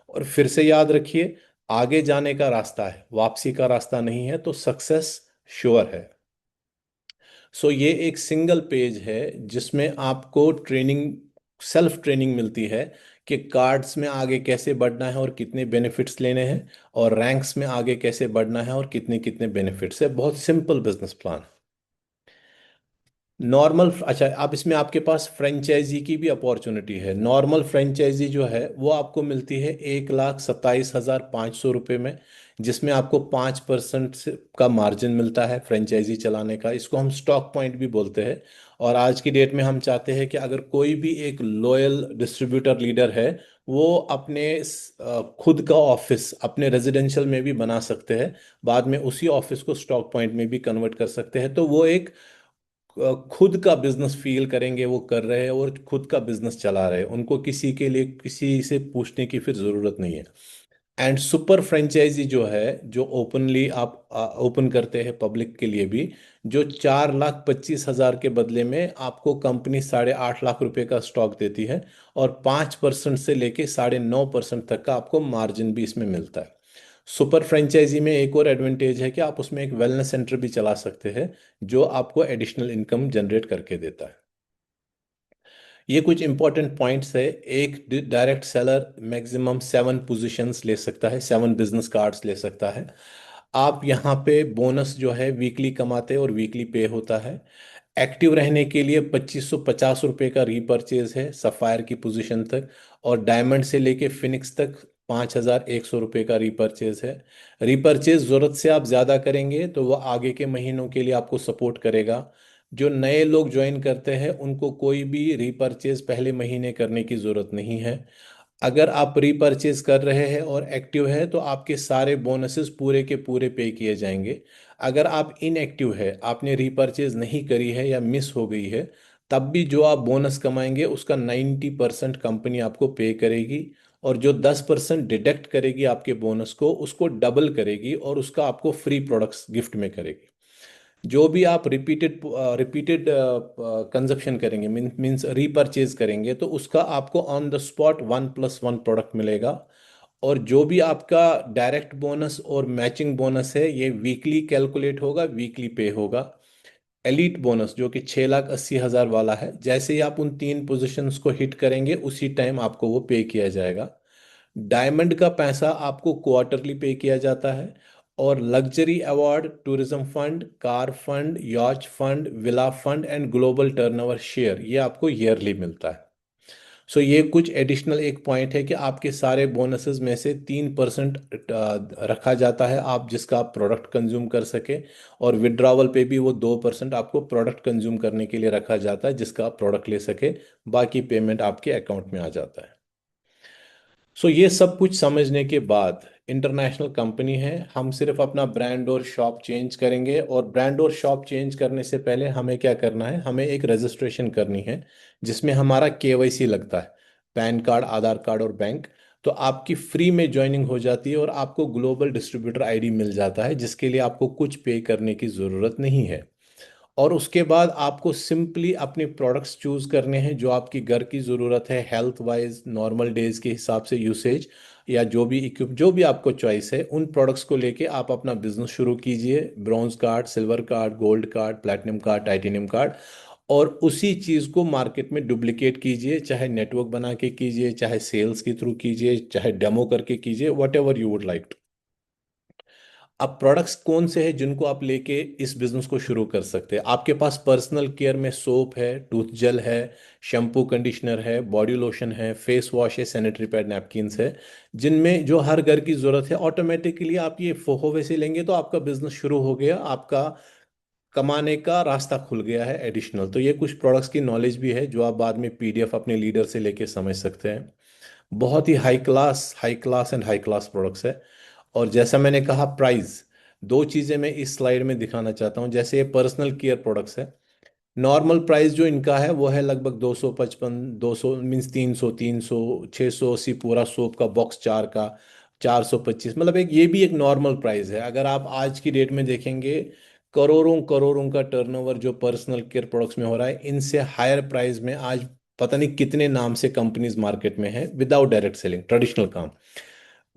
और फिर से याद रखिए, आगे जाने का रास्ता है, वापसी का रास्ता नहीं है, तो सक्सेस श्योर है। ये एक सिंगल पेज है जिसमें आपको ट्रेनिंग, सेल्फ ट्रेनिंग मिलती है कि कार्ड्स में आगे कैसे बढ़ना है और कितने बेनिफिट्स लेने हैं, और रैंक्स में आगे कैसे बढ़ना है और कितने कितने बेनिफिट्स है। बहुत सिंपल बिजनेस प्लान। नॉर्मल, अच्छा, आप इसमें आपके पास फ्रेंचाइजी की भी अपॉर्चुनिटी है। नॉर्मल फ्रेंचाइजी जो है वो आपको मिलती है 1,27,500 रुपये में, जिसमें आपको 5% का मार्जिन मिलता है फ्रेंचाइजी चलाने का। इसको हम स्टॉक पॉइंट भी बोलते हैं। और आज की डेट में हम चाहते हैं कि अगर कोई भी एक लॉयल डिस्ट्रीब्यूटर लीडर है, वो अपने खुद का ऑफिस अपने रेजिडेंशियल में भी बना सकते हैं, बाद में उसी ऑफिस को स्टॉक पॉइंट में भी कन्वर्ट कर सकते हैं, तो वो एक खुद का बिजनेस फील करेंगे, वो कर रहे हैं और खुद का बिजनेस चला रहे हैं, उनको किसी के लिए किसी से पूछने की फिर जरूरत नहीं है। एंड सुपर फ्रेंचाइजी जो है, जो ओपनली आप ओपन करते हैं पब्लिक के लिए भी, जो 4,25,000 के बदले में आपको कंपनी 8.5 लाख रुपए का स्टॉक देती है, और 5% से लेके 9.5% तक का आपको मार्जिन भी इसमें मिलता है। सुपर फ्रेंचाइजी में एक और एडवांटेज है कि आप उसमें एक वेलनेस सेंटर भी चला सकते हैं, जो आपको एडिशनल इनकम जनरेट करके देता है। ये कुछ इंपॉर्टेंट पॉइंट्स है। एक डायरेक्ट सेलर मैक्सिमम 7 पोजीशंस ले सकता है, 7 बिजनेस कार्ड्स ले सकता है। आप यहाँ पे बोनस जो है वीकली कमाते हैं और वीकली पे होता है। एक्टिव रहने के लिए 2,550 रुपये का रीपर्चेज है सफ़ायर की पोजीशन तक, और डायमंड से लेके फिनिक्स तक 5,100 रुपये का रीपर्चेज है। रीपर्चेज ज़रूरत से आप ज़्यादा करेंगे तो वो आगे के महीनों के लिए आपको सपोर्ट करेगा। जो नए लोग ज्वाइन करते हैं उनको कोई भी रीपर्चेज पहले महीने करने की ज़रूरत नहीं है। अगर आप रीपर्चेज कर रहे हैं और एक्टिव है तो आपके सारे बोनसेस पूरे के पूरे पे किए जाएंगे। अगर आप इनएक्टिव है, आपने रीपर्चेज नहीं करी है या मिस हो गई है, तब भी जो आप बोनस कमाएंगे उसका 90% कंपनी आपको पे करेगी, और जो 10% डिडक्ट करेगी आपके बोनस को उसको डबल करेगी और उसका आपको फ्री प्रोडक्ट्स गिफ्ट में करेगी। जो भी आप रिपीटेड रिपीटेड कंजप्शन करेंगे, मीन्स रीपरचेज करेंगे, तो उसका आपको ऑन द स्पॉट 1+1 प्रोडक्ट मिलेगा। और जो भी आपका डायरेक्ट बोनस और मैचिंग बोनस है ये वीकली कैलकुलेट होगा, वीकली पे होगा। एलीट बोनस जो कि 6,80,000 वाला है, जैसे ही आप उन 3 पोजीशंस को हिट करेंगे उसी टाइम आपको वो पे किया जाएगा। डायमंड का पैसा आपको क्वार्टरली पे किया जाता है। और luxury award, tourism fund, car fund, yacht fund, villa fund and global turnover share ये आपको ईयरली मिलता है। सो ये कुछ एडिशनल एक पॉइंट है कि आपके सारे बोनसेस में से 3% रखा जाता है, आप जिसका आप प्रोडक्ट कंज्यूम कर सके। और विड्रॉवल पे भी वो 2% आपको प्रोडक्ट कंज्यूम करने के लिए रखा जाता है, जिसका आप प्रोडक्ट ले सके। बाकी पेमेंट आपके अकाउंट में आ जाता है। सो ये सब कुछ समझने के बाद, इंटरनेशनल कंपनी है, हम सिर्फ अपना ब्रांड और शॉप चेंज करेंगे। और ब्रांड और शॉप चेंज करने से पहले हमें क्या करना है, हमें एक रजिस्ट्रेशन करनी है जिसमें हमारा केवाईसी लगता है, पैन कार्ड, आधार कार्ड और बैंक। तो आपकी फ्री में ज्वाइनिंग हो जाती है और आपको ग्लोबल डिस्ट्रीब्यूटर आईडी मिल जाता है, जिसके लिए आपको कुछ पे करने की ज़रूरत नहीं है। और उसके बाद आपको सिंपली अपने प्रोडक्ट्स चूज करने हैं जो आपकी घर की ज़रूरत है, हेल्थ वाइज, नॉर्मल डेज के हिसाब से यूसेज, या जो भी इक्विप जो भी आपको चॉइस है, उन प्रोडक्ट्स को लेके आप अपना बिजनेस शुरू कीजिए। Bronze card, silver card, gold card, platinum card, titanium card. और उसी चीज़ को मार्केट में डुप्लीकेट कीजिए, चाहे नेटवर्क बना के कीजिए, चाहे सेल्स के थ्रू कीजिए, चाहे डेमो करके कीजिए, what ever you would like. अब प्रोडक्ट्स कौन से हैं जिनको आप लेके इस बिजनेस को शुरू कर सकते हैं? आपके पास पर्सनल केयर में सोप है, टूथ जेल है, शैम्पू कंडीशनर है, बॉडी लोशन है, फेस वॉश है, सैनिटरी पैड, नैपकिन्स है, जिनमें जो हर घर की जरूरत है। ऑटोमेटिकली आप ये फोहोवे से लेंगे तो आपका बिजनेस शुरू हो गया, आपका कमाने का रास्ता खुल गया है एडिशनल। तो ये कुछ प्रोडक्ट्स की नॉलेज भी है जो आप बाद में पीडीएफ अपने लीडर से लेके समझ सकते हैं। बहुत ही high class and high class products है। और जैसा मैंने कहा, प्राइस, दो चीज़ें मैं इस स्लाइड में दिखाना चाहता हूँ। जैसे ये पर्सनल केयर प्रोडक्ट्स है, नॉर्मल प्राइस जो इनका है वो है लगभग 255, 200 मीन्स 300, 300, 680 पूरा सोप का बॉक्स, चार का 425, मतलब एक ये भी एक नॉर्मल प्राइस है। अगर आप आज की डेट में देखेंगे, करोड़ों करोड़ों का टर्नओवर जो पर्सनल केयर प्रोडक्ट्स में हो रहा है, इनसे हायर प्राइस में आज पता नहीं कितने नाम से कंपनीज मार्केट में है विदाउट डायरेक्ट सेलिंग, ट्रेडिशनल काम।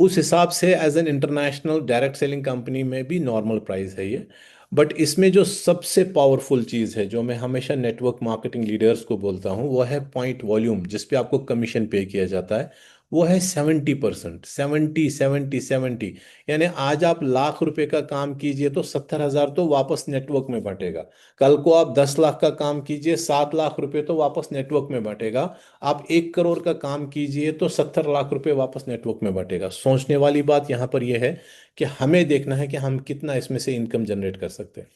उस हिसाब से as an international direct selling company में भी नॉर्मल प्राइस है ये। बट इसमें जो सबसे पावरफुल चीज़ है, जो मैं हमेशा नेटवर्क मार्केटिंग लीडर्स को बोलता हूँ, वो है पॉइंट वॉल्यूम, जिस पे आपको कमीशन पे किया जाता है। वो है 70%, 70, 70, 70। यानी आज आप लाख रुपए का काम कीजिए तो 70,000 तो वापस नेटवर्क में बटेगा। कल को आप 10 लाख का काम कीजिए, 7 लाख रुपए तो वापस नेटवर्क में बटेगा। आप 1 करोड़ का काम कीजिए तो 70 लाख रुपए वापस नेटवर्क में बटेगा। सोचने वाली बात यहाँ पर यह है कि हमें देखना है कि हम कितना इसमें से इनकम जनरेट कर सकते हैं।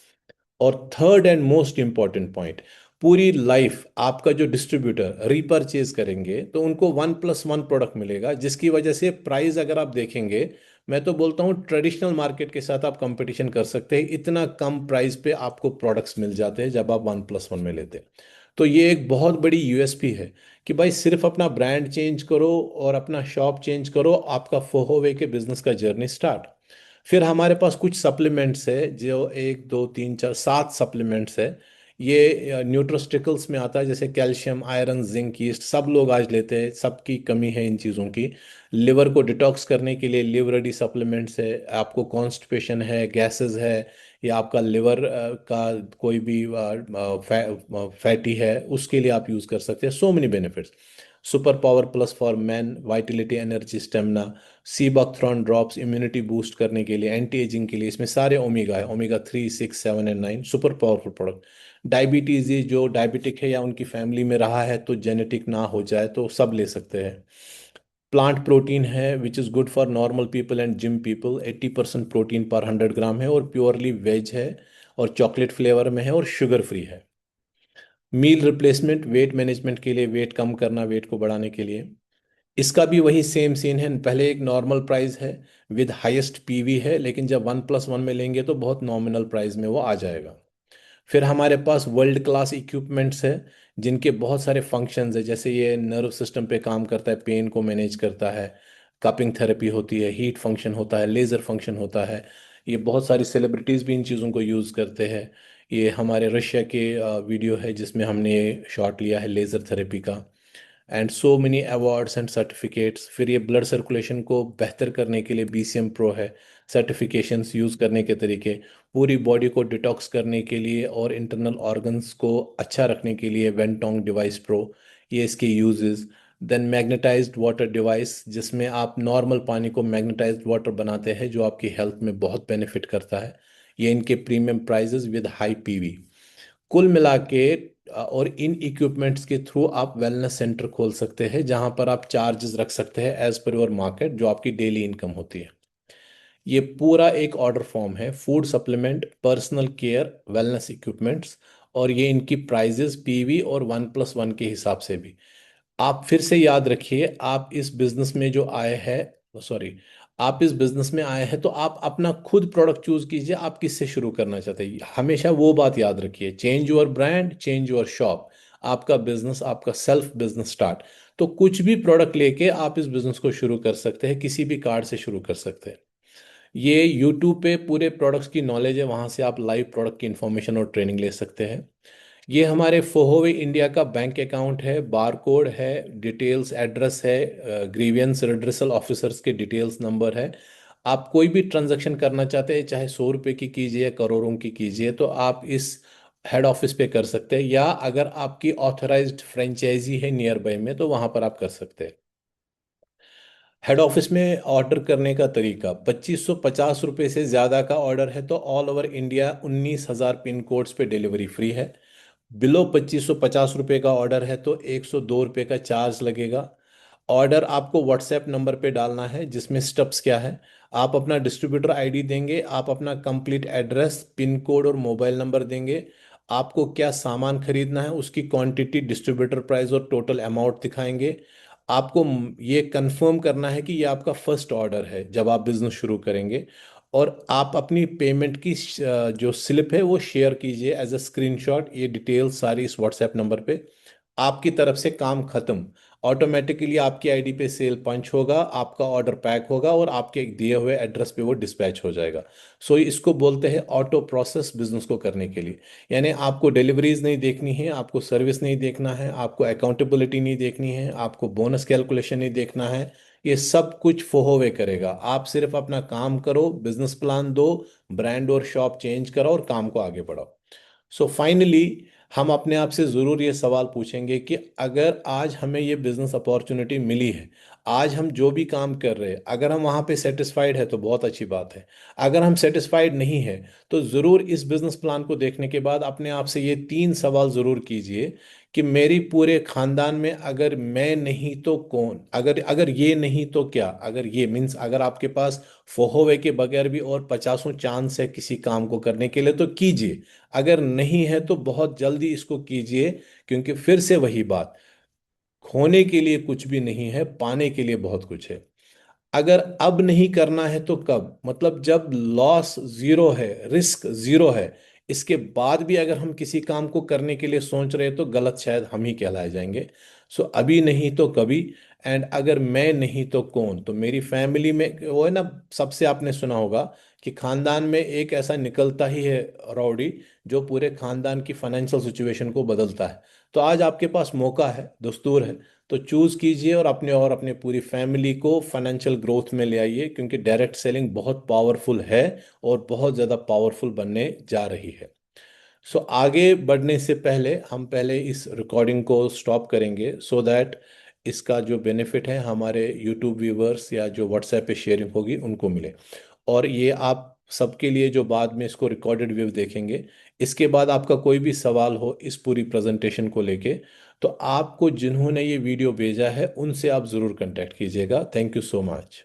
और third and most important point, पूरी लाइफ आपका जो डिस्ट्रीब्यूटर रीपरचेज करेंगे तो उनको 1+1 प्रोडक्ट मिलेगा, जिसकी वजह से प्राइस अगर आप देखेंगे, मैं तो बोलता हूँ ट्रेडिशनल मार्केट के साथ आप कंपटीशन कर सकते हैं। इतना कम प्राइस पे आपको प्रोडक्ट्स मिल जाते हैं जब आप 1+1 में लेते हैं। तो ये एक बहुत बड़ी यूएसपी है कि भाई सिर्फ अपना ब्रांड चेंज करो और अपना शॉप चेंज करो, आपका फोहोवे के बिजनेस का जर्नी स्टार्ट। फिर हमारे पास कुछ सप्लीमेंट्स है, जो 1, 2, 3, 4, 7 सप्लीमेंट्स है। ये न्यूट्रोस्टिकल्स में आता है, जैसे कैल्शियम, आयरन, जिंक, ईस्ट, सब लोग आज लेते हैं, सबकी कमी है इन चीज़ों की। लिवर को डिटॉक्स करने के लिए लिवर रेडी सप्लीमेंट्स है। आपको कॉन्स्टिपेशन है, गैसेस है, या आपका लिवर का कोई भी फैटी है, उसके लिए आप यूज़ कर सकते हैं। So many benefits. Super power plus for man, vitality, energy, stamina. Sea buckthorn drops immunity boost करने के लिए, एंटी एजिंग के लिए। इसमें सारे ओमेगा है, omega 3, 6, 7 and 9, super powerful product. Diabetes, ये जो डायबिटिक है या उनकी फैमिली में रहा है तो जेनेटिक ना हो जाए तो सब ले सकते हैं। प्लांट प्रोटीन है which is good for normal people and gym people, 80% protein पर 100 ग्राम है, और प्योरली वेज है, और चॉकलेट फ्लेवर में है, और शुगर फ्री है। मील रिप्लेसमेंट, वेट मैनेजमेंट के लिए, वेट कम करना, वेट को बढ़ाने के लिए। इसका भी वही सेम सीन है, पहले एक नॉर्मल प्राइस है विद हाईएस्ट पीवी है, लेकिन जब 1+1 में लेंगे तो बहुत नॉमिनल प्राइस में वो आ जाएगा। फिर हमारे पास वर्ल्ड क्लास इक्विपमेंट्स है, जिनके बहुत सारे फंक्शंस है, जैसे ये नर्व सिस्टम पे काम करता है, पेन को मैनेज करता है, कपिंग थेरेपी होती है, हीट फंक्शन होता है, लेज़र फंक्शन होता है। ये बहुत सारी सेलिब्रिटीज़ भी इन चीज़ों को यूज़ करते हैं। ये हमारे रशिया के वीडियो है जिसमें हमने शॉट लिया है लेज़र थेरेपी का। And so many awards and certificates. फिर ये ब्लड सर्कुलेशन को बेहतर करने के लिए BCM प्रो है, सर्टिफिकेशंस यूज़ करने के तरीके। पूरी बॉडी को डिटॉक्स करने के लिए और इंटरनल ऑर्गन्स को अच्छा रखने के लिए वेंटोंग डिवाइस प्रो, ये इसके uses. Then magnetized water device, जिसमें आप नॉर्मल पानी को मैग्नेटाइज्ड वाटर बनाते हैं, जो आपकी हेल्थ में बहुत बेनिफिट करता है। ये इनके premium prices with high PV। कुल मिला के और इन इक्विपमेंट्स के थ्रू आप वेलनेस सेंटर खोल सकते हैं, जहां पर आप चार्जेस रख सकते हैं एज पर योर मार्केट, जो आपकी डेली इनकम होती है। ये पूरा एक ऑर्डर फॉर्म है, food supplement, personal care, wellness equipments. और ये इनकी प्राइजेस PV और 1+1 के हिसाब से भी। आप फिर से याद रखिए, आप इस बिजनेस में जो आए हैं, सॉरी, आप इस बिजनेस में आए हैं तो आप अपना खुद प्रोडक्ट चूज कीजिए, आप किससे शुरू करना चाहते हैं। हमेशा वो बात याद रखिए, change your brand, change your shop. आपका बिजनेस, आपका सेल्फ बिजनेस स्टार्ट। तो कुछ भी प्रोडक्ट लेके आप इस बिजनेस को शुरू कर सकते हैं, किसी भी कार्ड से शुरू कर सकते हैं। ये यूट्यूब पे पूरे प्रोडक्ट्स की नॉलेज है, वहाँ से आप लाइव प्रोडक्ट की इन्फॉर्मेशन और ट्रेनिंग ले सकते हैं। ये हमारे फोहोवे इंडिया का बैंक अकाउंट है, बार कोड है, डिटेल्स एड्रेस है, ग्रीवियंस रिड्रेसल ऑफिसर्स के डिटेल्स नंबर है। आप कोई भी ट्रांजैक्शन करना चाहते हैं, चाहे 100 रुपये की कीजिए या करोड़ों की कीजिए, तो आप इस हेड ऑफिस पे कर सकते हैं, या अगर आपकी ऑथराइज्ड फ्रेंचाइजी है नियर बाय में, तो वहाँ पर आप कर सकते हैं। हेड ऑफिस में ऑर्डर करने का तरीका, 2550 रुपये से ज़्यादा का ऑर्डर है तो all over India 19,000 pin codes पे डिलीवरी फ्री है। बिलो 2550 रुपये का ऑर्डर है तो 102 रुपये का चार्ज लगेगा। ऑर्डर आपको व्हाट्सएप नंबर पे डालना है, जिसमें स्टेप्स क्या है। आप अपना डिस्ट्रीब्यूटर आईडी देंगे, आप अपना कंप्लीट एड्रेस, पिन कोड और मोबाइल नंबर देंगे। आपको क्या सामान खरीदना है, उसकी क्वांटिटी, डिस्ट्रीब्यूटर प्राइस और टोटल अमाउंट दिखाएंगे। आपको ये कंफर्म करना है कि ये आपका फर्स्ट ऑर्डर है जब आप बिजनेस शुरू करेंगे। और आप अपनी पेमेंट की जो स्लिप है वो शेयर कीजिए एज अ स्क्रीनशॉट, ये डिटेल्स सारी इस व्हाट्सएप नंबर पे। आपकी तरफ से काम खत्म। ऑटोमेटिकली आपकी आईडी पे सेल पंच होगा, आपका ऑर्डर पैक होगा और आपके दिए हुए एड्रेस पे वो डिस्पैच हो जाएगा। सो इसको बोलते हैं ऑटो प्रोसेस बिजनेस को करने के लिए। यानी आपको डिलीवरीज नहीं देखनी है, आपको सर्विस नहीं देखना है, आपको अकाउंटेबिलिटी नहीं देखनी है, आपको बोनस कैलकुलेशन नहीं देखना है। ये सब कुछ फोहोवे करेगा। आप सिर्फ अपना काम करो, बिजनेस प्लान दो, ब्रांड और शॉप चेंज करो और काम को आगे बढ़ाओ। सो फाइनली हम अपने आप से ज़रूर ये सवाल पूछेंगे कि अगर आज हमें ये बिजनेस अपॉर्चुनिटी मिली है, आज हम जो भी काम कर रहे हैं, अगर हम वहाँ पे सेटिस्फाइड है तो बहुत अच्छी बात है। अगर हम सेटिस्फाइड नहीं है, तो ज़रूर इस बिजनेस प्लान को देखने के बाद अपने आप से ये 3 सवाल ज़रूर कीजिए कि मेरी पूरे खानदान में अगर मैं नहीं तो कौन, अगर अगर ये नहीं तो क्या। अगर ये मीन्स अगर आपके पास फोहोवे के बगैर भी और 50 चांस है किसी काम को करने के लिए तो कीजिए। अगर नहीं है तो बहुत जल्दी इसको कीजिए, क्योंकि फिर से वही बात, खोने के लिए कुछ भी नहीं है, पाने के लिए बहुत कुछ है। अगर अब नहीं करना है तो कब, मतलब जब लॉस जीरो है, रिस्क जीरो है, इसके बाद भी अगर हम किसी काम को करने के लिए सोच रहे हैं तो गलत शायद हम ही कहलाए जाएंगे। सो अभी नहीं तो कभी। एंड अगर मैं नहीं तो कौन, तो मेरी फैमिली में वो है ना, सबसे आपने सुना होगा कि खानदान में एक ऐसा निकलता ही है राउडी, जो पूरे खानदान की फाइनेंशियल सिचुएशन को बदलता है। तो आज आपके पास मौका है, दस्तूर है। तो चूज कीजिए और अपने पूरी फैमिली को फाइनेंशियल ग्रोथ में ले आइए, क्योंकि डायरेक्ट सेलिंग बहुत पावरफुल है और बहुत ज़्यादा पावरफुल बनने जा रही है। सो आगे बढ़ने से पहले हम पहले इस रिकॉर्डिंग को स्टॉप करेंगे, सो दैट इसका जो बेनिफिट है हमारे यूट्यूब व्यूवर्स या जो व्हाट्सएप पे शेयरिंग होगी उनको मिले। और ये आप सबके लिए जो बाद में इसको रिकॉर्डेड व्यू देखेंगे, इसके बाद आपका कोई भी सवाल हो इस पूरी प्रेजेंटेशन को लेके, तो आपको जिन्होंने ये वीडियो भेजा है उनसे आप ज़रूर कांटेक्ट कीजिएगा। Thank you so much.